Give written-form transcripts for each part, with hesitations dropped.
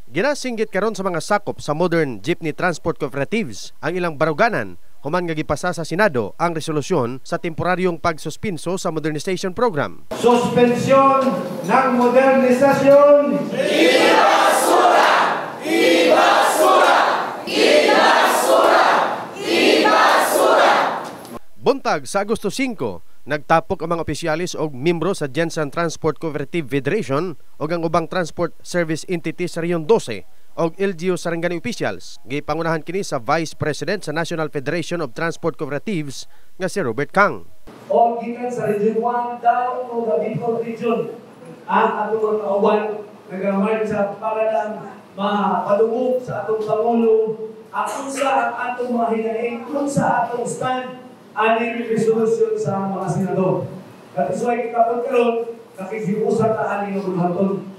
Ginasinggit karon sa mga sakop sa modern jeepney transport cooperatives ang ilang baruganan human nga gipasa sa Senado ang resolusyon sa temporaryong pagsuspinso sa modernization program. Suspensyon ng modernisasyon. Ibasura! Ibasura! Ibasura! Ibasura! Buntag sa Agosto 5, nagtapok ang mga opisyalis o miyembro sa Jensen Transport Cooperative Federation o ang ubang transport service entity sa Riyon 12 o LGU Sarangani officials. Gipangunahan kini sa Vice President sa National Federation of Transport Cooperatives nga si Robert Kang. O gikan sa Region 1 down to the Bicol Region, ang atong kauban nagamarcha para lang mapadugog sa atong Pangulo kung sa atong mga hinaing, kung sa atong stand aning resolution sa mga senador. Katisway kitapon karon, nakikiusap na aning mga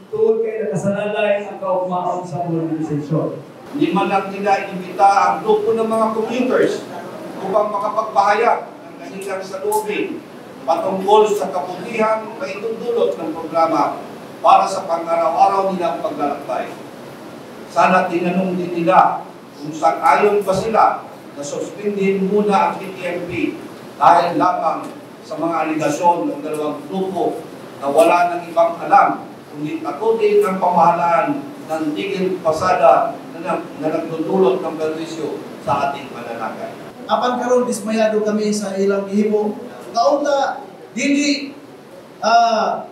tuod kay nakasalalay ang kaugmaon sa modernization. Hindi man lang nila inimita ang grupo ng mga commuters upang makapagbahayag ng kanilang salubin patungkol sa kabutihang maitutulot ng programa para sa pang-araw-araw nilang paglalakbay. Sana tinanong din nila kung sang-ayon ba sila na suspendin muna ang TTMP dahil lamang sa mga aligasyon ng dalawang grupo na wala nang ibang alam kundi patuloy ang pamahalaan ng tigil pasada na nagdudulot ng perwisyo sa ating mananakay. Apan karon dismayado kami sa ilang gihimo. Kaunta dili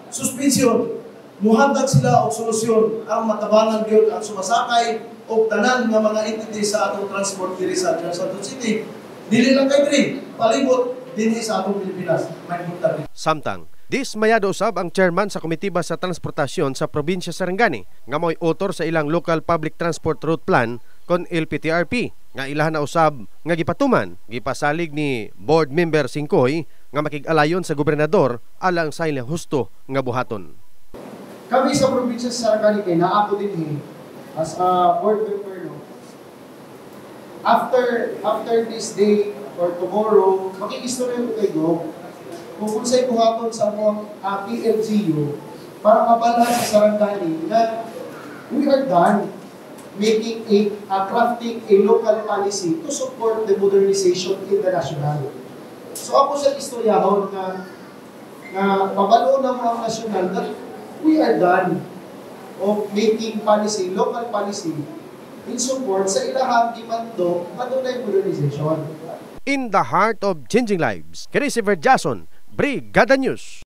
suspensyon, muhatag sila og solusyon ang matabangan gyud ang sumasakay og tanan nga mga entity sa atong transport diri sa Quezon City. Dili lang kay diri, palibot dinhi sa atong Pilipinas. May buntag. Samtang dismayado usab ang chairman sa komitiba sa transportasyon sa probinsya Sarangani nga mo'y author sa ilang local public transport route plan kon LPTRP nga ilahan na usab nga gipatuman gipasalig ni board member Singkoy nga makig-alayon sa gobernador alang sa ilang husto nga buhaton. Kami sa probinsya sa Sarangani kay naako dinhi as a board member, no? After this day or tomorrow, makikistorya ko kayo kung sa'y buhaton sa mga PLGU para mabala sa Sarangani na we are done making crafting a local policy to support the modernization in the national. So ako sa istoryahon na mabalo ng mga national that we are done of making policy, local policy, in support sa ilahang gimando patunay modernization. In the heart of changing lives, Christopher Jason, Brigada News.